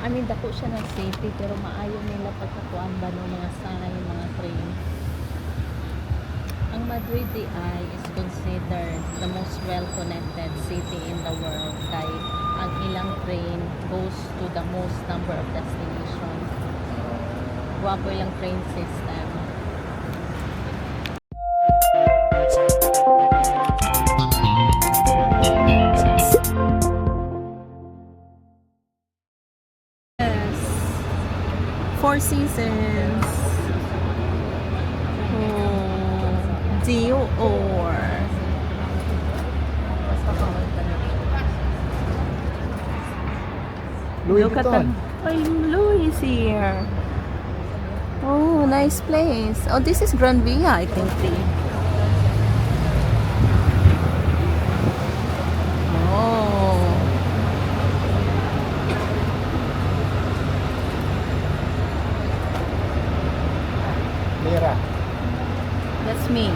I mean, dako siya ng city, pero maayo nila pagkakuan ba no mga sana yung mga train. Ang Madrid ay is considered the most well-connected city in the world kay ang ilang train goes to the most number of destinations. Guwapo ilang train system. Yes. Four Seasons. Dior. Louis Look at Vuitton. the Louis is here. Oh, nice place. Oh, this is Gran Via, I think. Oh. Mira. That's me.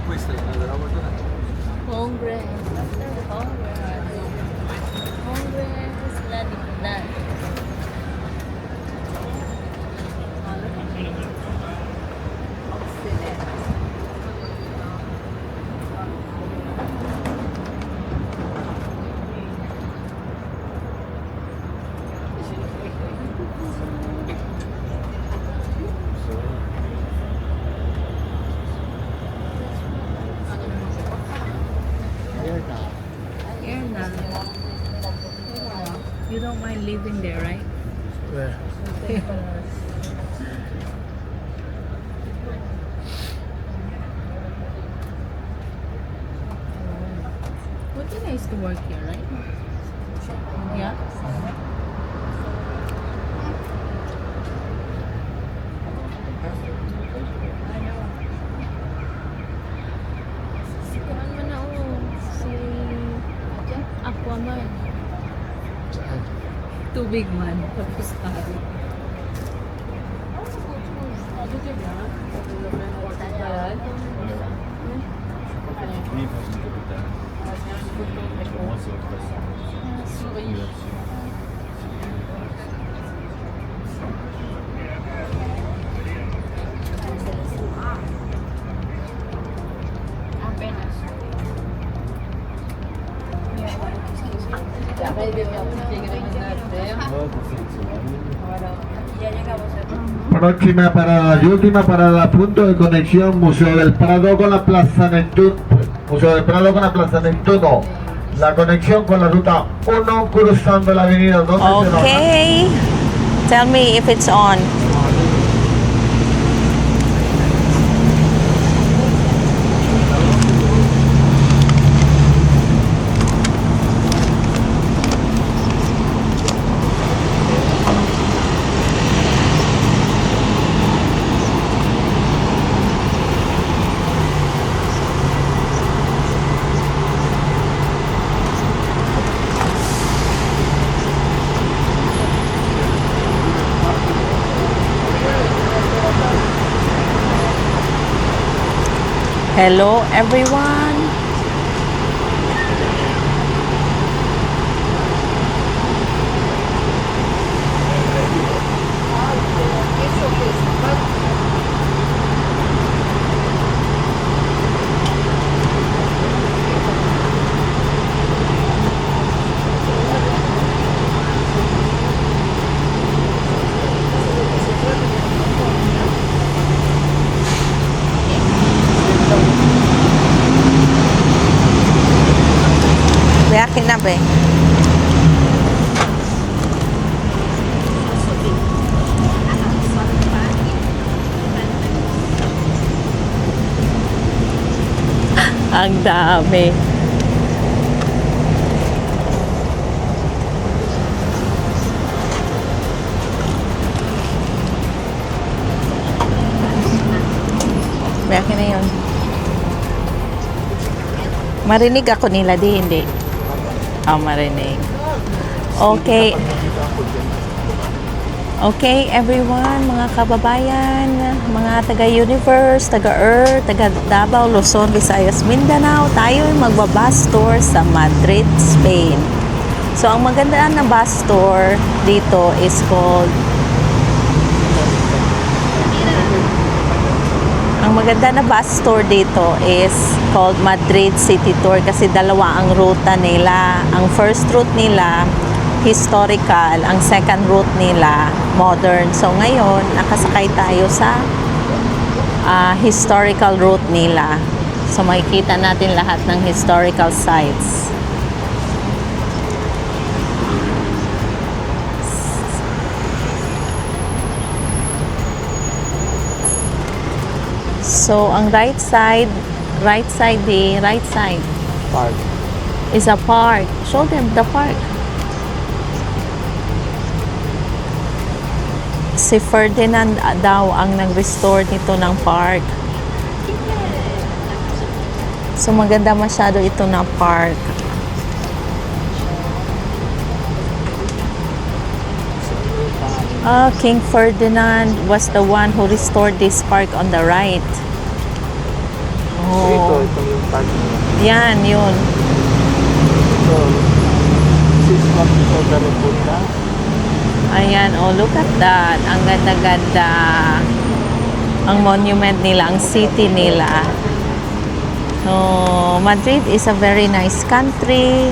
Questa è una roba Congress. After Congress. Congress, la dignidad. Here na. You don't mind living there, right? Where? Would be nice to work here, right? Yeah. Si Kuan man na si Aquaman. Tubig man. Tapos taro. Próxima parada y última parada, punto de conexión, Museo del Prado con la Plaza Neptuno. Museo del Prado con la Plaza Neptuno. La conexión con la ruta 1 cruzando la avenida donde se baja. Okay. Tell me if it's on. Hello everyone. Akin na be. Ang dami. Marinig ako nila di, hindi. Marinig. Okay. Okay, everyone, mga kababayan, mga taga-Universe, taga-Earth, taga-Davao, Luzon, Visayas, Mindanao, tayo ay magbabus tour sa Madrid, Spain. So, ang maganda na bus tour dito is called Madrid City Tour kasi dalawa ang ruta nila. Ang first route nila historical, ang second route nila modern. So ngayon, nakasakay tayo sa historical route nila. So makikita natin lahat ng historical sites. So ang right side Park. is a park. Show them the park. Si Ferdinand daw ang nag-restore nito ng park. So maganda masyado ito na park. King Ferdinand was the one who restored this park on the right. So ito yung park niya. Yan, yun. So, this is what we call the República. Ayan, look at that. Ang ganda-ganda. Ang monument nila, ang city nila. So, Madrid is a very nice country.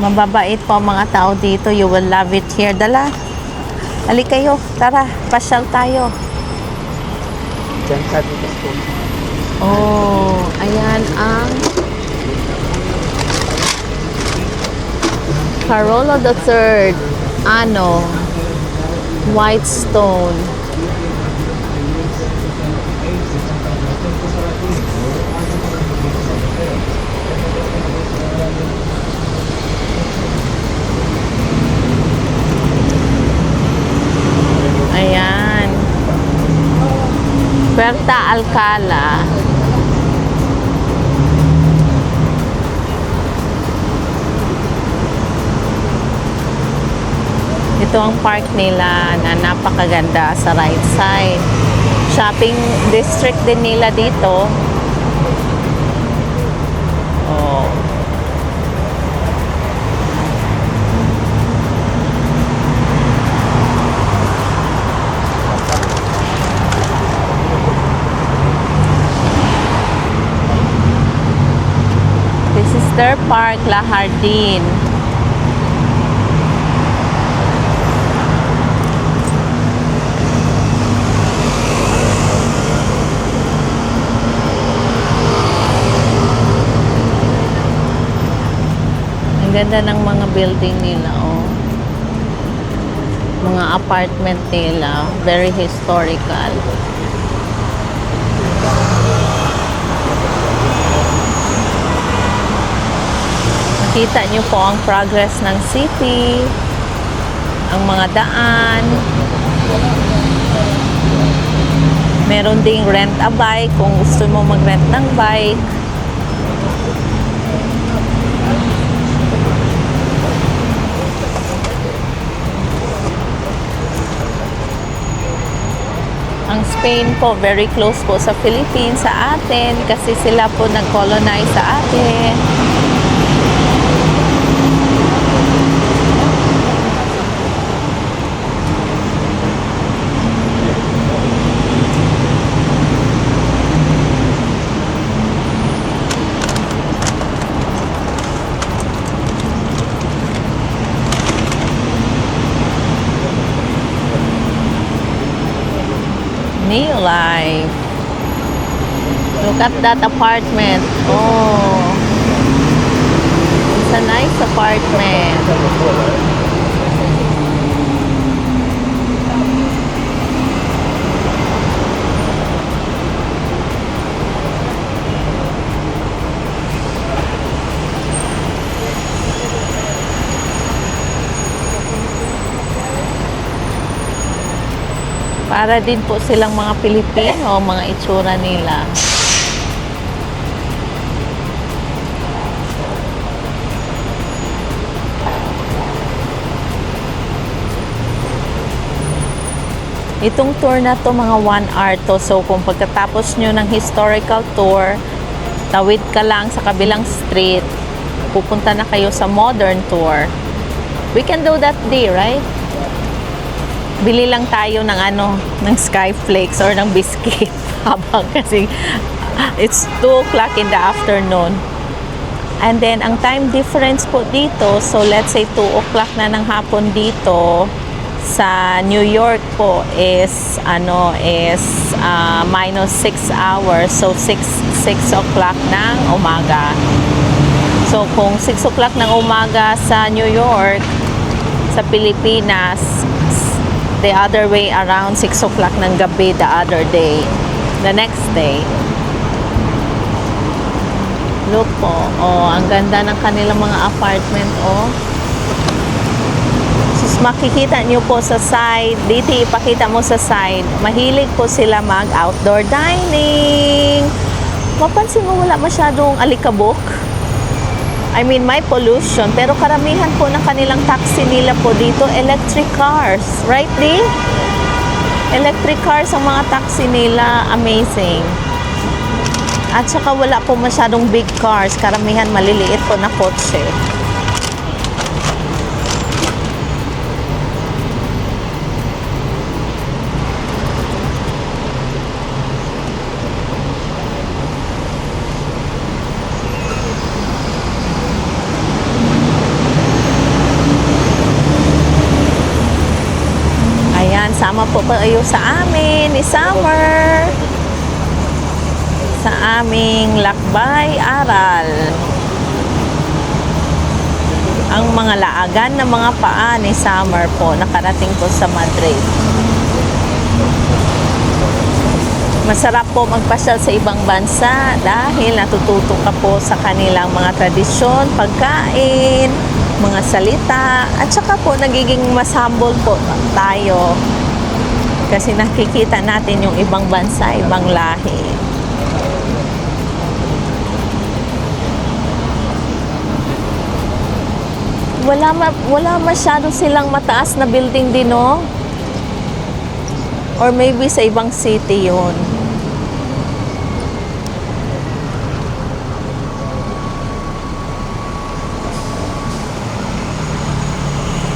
Mababait po ang mga tao dito. You will love it here. Dala. Halika kayo. Tara, pasyal tayo. Diyan ka dito po. Ayan ang Carolo III, white stone. Ayan. Puerta Alcala. Ito ang park nila na napakaganda sa right side. Shopping district din nila dito. This is their park, La Jardin. Ganda ng mga building nila, mga apartment nila, very historical. Makita nyo po ang progress ng city, ang mga daan. Meron ding rent a bike kung gusto mo mag-rent ng bike. Ang Spain po, very close po sa Philippines, sa atin, kasi sila po nag-colonize sa atin. New life. Look at that apartment. It's a nice apartment. Para din po silang mga Pilipino, mga itsura nila. Itong tour na to mga 1 hour to. So kung pagkatapos nyo ng historical tour, tawid ka lang sa kabilang street, pupunta na kayo sa modern tour. We can do that day, right? Bili lang tayo ng ng Skyflakes or ng biscuit habang kasi it's 2 o'clock in the afternoon. And then ang time difference po dito, so let's say 2 o'clock na ng hapon dito, sa New York po is minus 6 hours, so 6 o'clock ng umaga. So kung 6 o'clock ng umaga sa New York, sa Pilipinas, the other way around, 6 o'clock ng gabi the other day, the next day. Look po, ang ganda ng kanilang mga apartment, makikita nyo po sa side, dito ipakita mo sa side, mahilig po sila mag-outdoor dining. Mapansin mo wala masyadong alikabok. I mean, may pollution, pero karamihan po ng kanilang taxi nila po dito, electric cars. Right, Di? Electric cars ang mga taxi nila, amazing. At saka wala po masyadong big cars, karamihan maliliit po na kotse. Sama po kayo sa amin ni Summer sa aming lakbay aral. Ang mga laagan ng mga paa ni Summer po nakarating po sa Madrid. Masarap po magpasyal sa ibang bansa dahil natututo ka po sa kanilang mga tradisyon, pagkain, mga salita, at saka po nagiging mas humble po tayo. Kasi nakikita natin yung ibang bansa, ibang lahi. Wala masyado silang mataas na building din, no? Or maybe sa ibang city yun.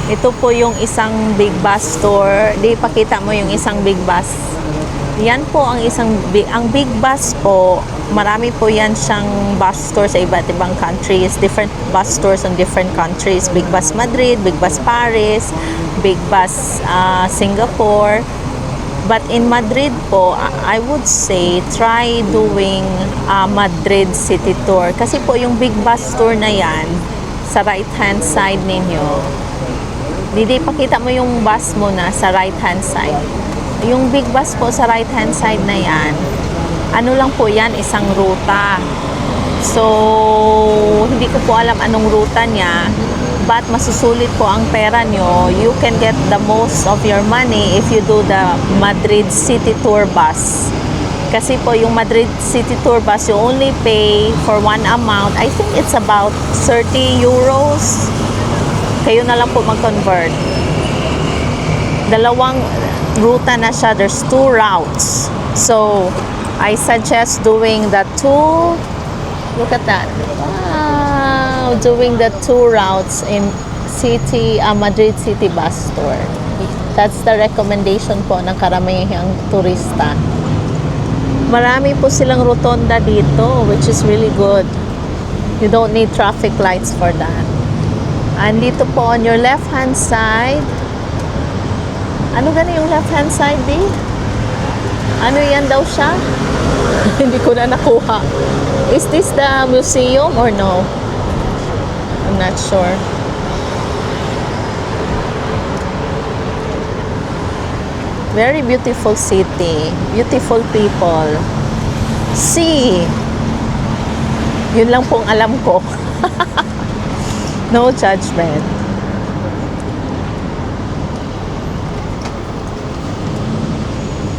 Ito po yung isang big bus store. Di pakita mo yung isang big bus. Yan po ang ang big bus po. Marami po yan siyang bus store sa iba't ibang countries. Different bus stores on different countries. Big bus Madrid, big bus Paris, big bus Singapore. But in Madrid po, I would say try doing Madrid city tour. Kasi po yung big bus tour na yan sa right hand side ninyo. Didi, pakita mo yung bus mo na sa right hand side. Yung big bus po sa right hand side na yan, ano lang po yan, isang ruta. So, hindi ko po alam anong ruta niya, but masusulit po ang pera nyo. You can get the most of your money if you do the Madrid City Tour bus. Kasi po yung Madrid City Tour bus, you only pay for one amount. I think it's about 30 euros. Kayo na lang po mag-convert. Dalawang ruta na siya. There's 2 routes. So, I suggest doing the 2. Look at that. Wow! Doing the 2 routes in Madrid City bus tour. That's the recommendation po ng karamihang turista. Marami po silang rotonda dito, which is really good. You don't need traffic lights for that. And dito po on your left hand side, ano gani yung left hand side, di? Ano yan daw siya? Hindi ko na nakuha. Is this the museum or no? I'm not sure. Very beautiful city. Beautiful people. Sea. Yun lang pong alam ko. No judgment.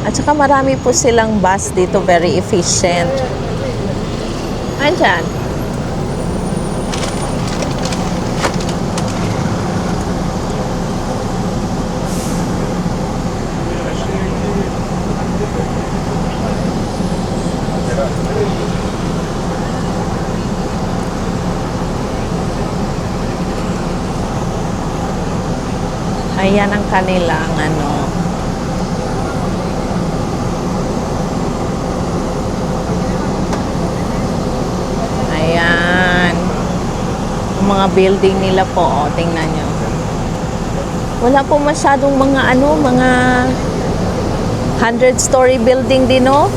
At saka marami po silang bus dito, very efficient. Andyan. Ayan ang kanilang ano. Ayan. Yung mga building nila po, oh, tingnan nyo. Wala po masyadong mga ano, mga 100-story building din, no?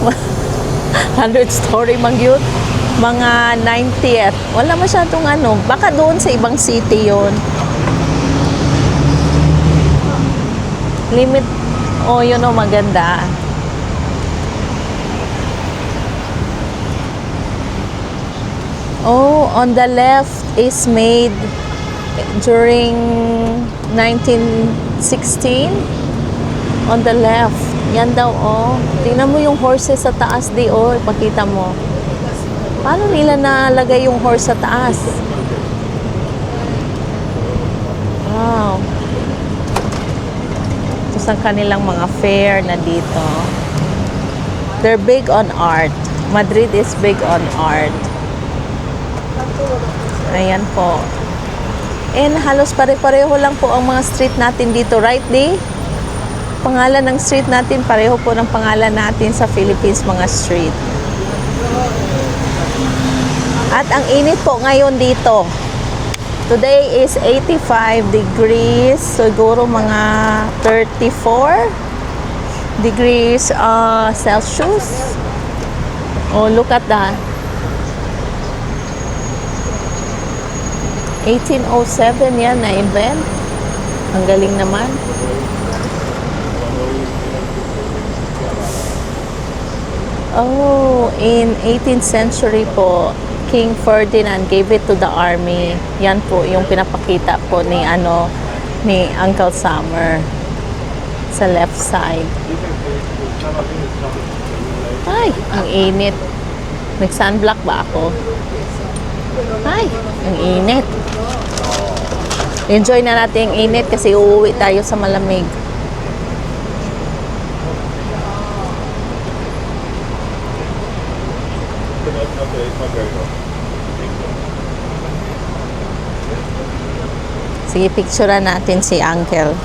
100-story mang yun. Mga 90th. Wala masyadong ano. Baka doon sa ibang city yon. Limit. Oh, yun o, maganda. Oh, on the left is made during 1916. On the left. Yan daw, oh. Tingnan mo yung horses sa taas, di, oh. Ipakita mo. Paano nila nalagay yung horse sa taas? Wow. Ito sa kanilang mga fair na dito. They're big on art. Madrid is big on art. Ayan po. And halos pare-pareho lang po ang mga street natin dito, right, Di? Pangalan ng street natin, pareho po ng pangalan natin sa Philippines, mga street. At ang init po ngayon dito. Today is 85 degrees. Siguro mga 34 degrees Celsius. Oh, look at that. 1807 yan na event. Ang galing naman. Oh, in 18th century po, King Ferdinand gave it to the army. Yan po yung pinapakita po ni Uncle Summer sa left side. Ay, ang init. Nag-sunblock ba ako? Ay, ang init. Enjoy na natin ang init kasi uuwi tayo sa malamig. Sige, picturean natin si Uncle.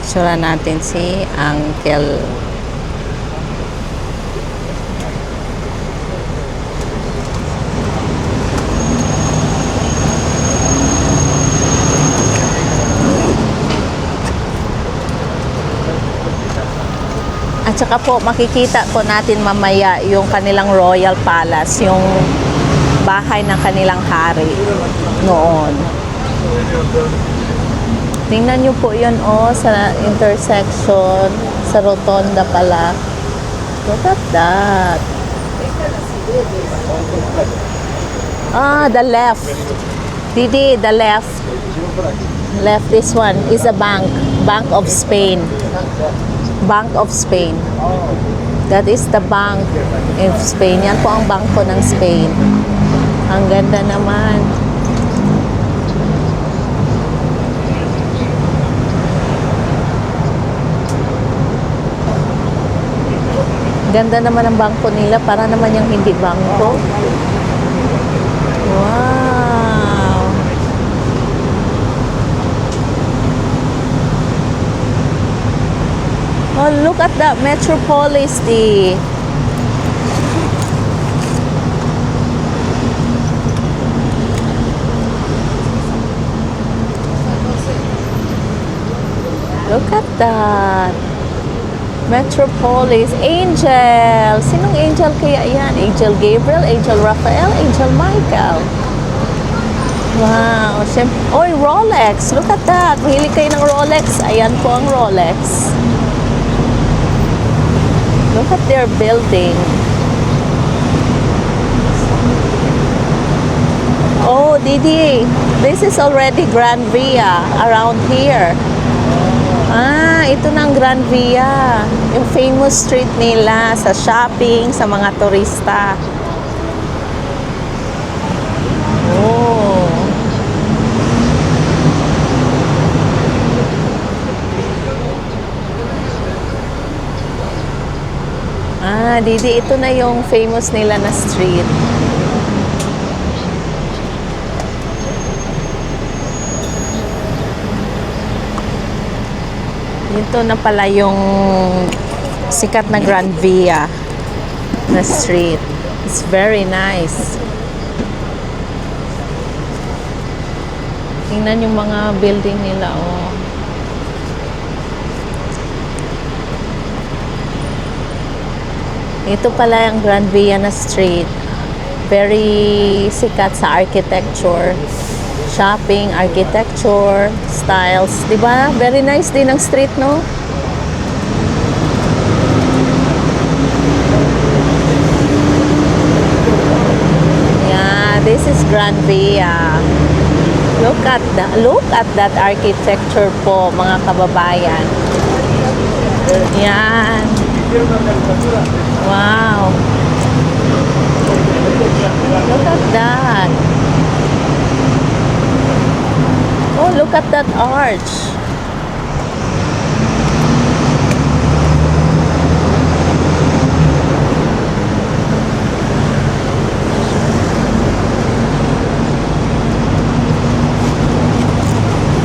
Picturean natin si Uncle. At saka po, makikita po natin mamaya yung kanilang Royal Palace, yung bahay ng kanilang hari noon. Tingnan nyo po yun, oh, sa intersection, sa rotonda pala. Look at that. Ah, the left. Didi, the left. Left, this one is a bank. Bank of Spain. Bank of Spain. That is the bank of Spain. Yan po ang bangko ng Spain. Ang ganda naman. Ganda naman ang bangko nila. Para naman yung hindi bangko. Wow. Oh, look at that Metropolis, Di. Look at that. Metropolis. Angel. Sinong angel kaya yan? Angel Gabriel, Angel Raphael, Angel Michael. Wow. Oy, Rolex. Look at that. Mahilig kayo ng Rolex. Ayan po ang Rolex. Look at their building. Oh, Didi, this is already Grand Via around here. Ah, ito na ang Grand Via. Yung famous street nila sa shopping, sa mga turista. Oh. Ah, Didi, ito na yung famous nila na street. Dito na pala yung sikat na Grand Via na street. It's very nice. Tingnan yung mga building nila, oh. Ito pala yung Grand Via na street. Very sikat sa architecture. Shopping, architecture, styles. Diba? Very nice din ang street, no? Yeah, this is Grand Via. Look at that architecture po, mga kababayan. Yan. Wow. Look at that. Oh, look at that arch.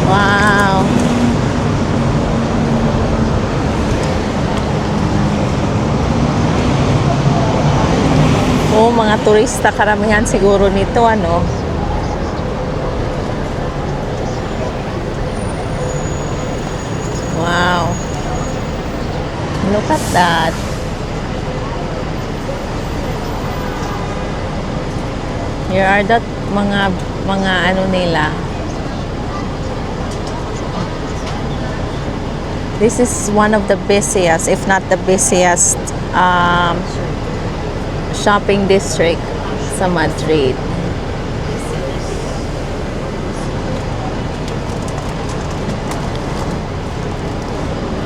Wow. Oh, mga turista karamihan siguro nito, ano? Wow. Look at that. Here are that mga ano nila. This is one of the busiest, if not the busiest, shopping district sa Madrid.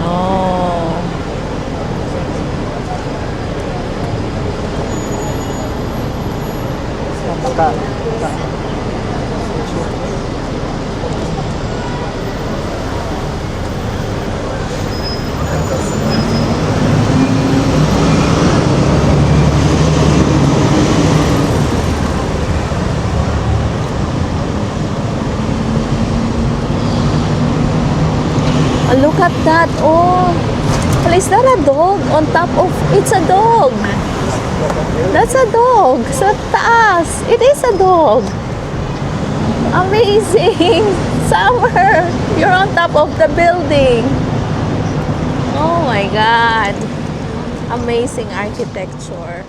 Oh. Look at that. Oh. Well, is that a dog on top of... It's a dog. That's a dog. Sa taas. It is a dog. Amazing. Summer. You're on top of the building. Oh my God. Amazing architecture.